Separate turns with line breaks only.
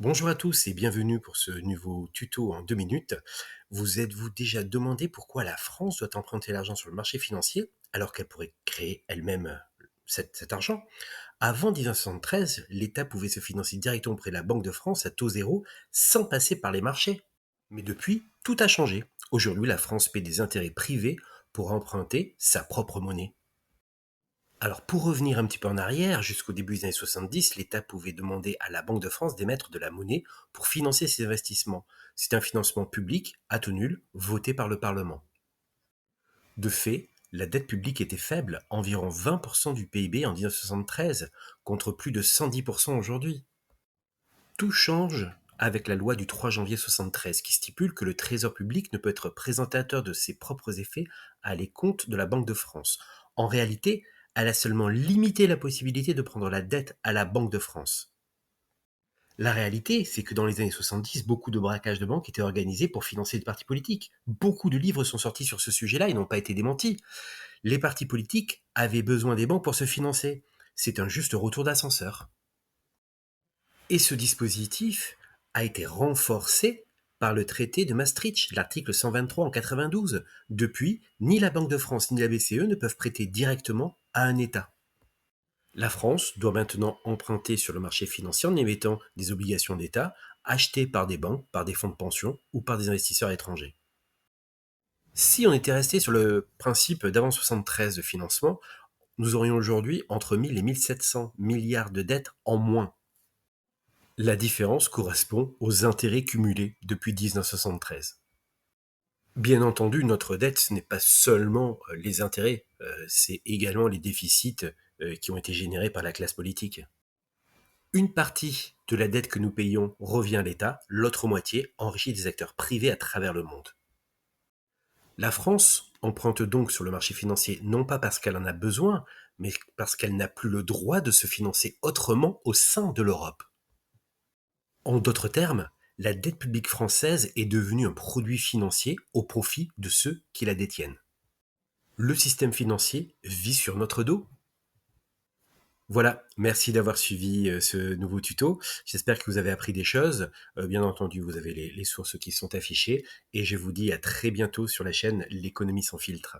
Bonjour à tous et bienvenue pour ce nouveau tuto en 2 minutes. Vous êtes-vous déjà demandé pourquoi la France doit emprunter l'argent sur le marché financier alors qu'elle pourrait créer elle-même cet argent? Avant 1973, l'État pouvait se financer directement auprès de la Banque de France à taux zéro sans passer par les marchés. Mais depuis, tout a changé. Aujourd'hui, la France paie des intérêts privés pour emprunter sa propre monnaie. Alors pour revenir un petit peu en arrière, jusqu'au début des années 70, l'État pouvait demander à la Banque de France d'émettre de la monnaie pour financer ses investissements. C'est un financement public à taux nul, voté par le Parlement. De fait, la dette publique était faible, environ 20% du PIB en 1973, contre plus de 110% aujourd'hui. Tout change avec la loi du 3 janvier 73 qui stipule que le Trésor public ne peut être présentateur de ses propres effets à les comptes de la Banque de France. En réalité, elle a seulement limité la possibilité de prendre la dette à la Banque de France. La réalité, c'est que dans les années 70, beaucoup de braquages de banques étaient organisés pour financer des partis politiques. Beaucoup de livres sont sortis sur ce sujet-là et n'ont pas été démentis. Les partis politiques avaient besoin des banques pour se financer. C'est un juste retour d'ascenseur. Et ce dispositif a été renforcé par le traité de Maastricht, l'article 123 en 92. Depuis, ni la Banque de France ni la BCE ne peuvent prêter directement à un État. La France doit maintenant emprunter sur le marché financier en émettant des obligations d'État achetées par des banques, par des fonds de pension ou par des investisseurs étrangers. Si on était resté sur le principe d'avant 73 de financement, nous aurions aujourd'hui entre 1000 et 1700 milliards de dettes en moins. La différence correspond aux intérêts cumulés depuis 1973. Bien entendu, notre dette, ce n'est pas seulement les intérêts, c'est également les déficits qui ont été générés par la classe politique. Une partie de la dette que nous payons revient à l'État, l'autre moitié enrichit des acteurs privés à travers le monde. La France emprunte donc sur le marché financier non pas parce qu'elle en a besoin, mais parce qu'elle n'a plus le droit de se financer autrement au sein de l'Europe. En d'autres termes, la dette publique française est devenue un produit financier au profit de ceux qui la détiennent. Le système financier vit sur notre dos. Voilà, merci d'avoir suivi ce nouveau tuto. J'espère que vous avez appris des choses. Bien entendu, vous avez les sources qui sont affichées. Et je vous dis à très bientôt sur la chaîne L'économie sans filtre.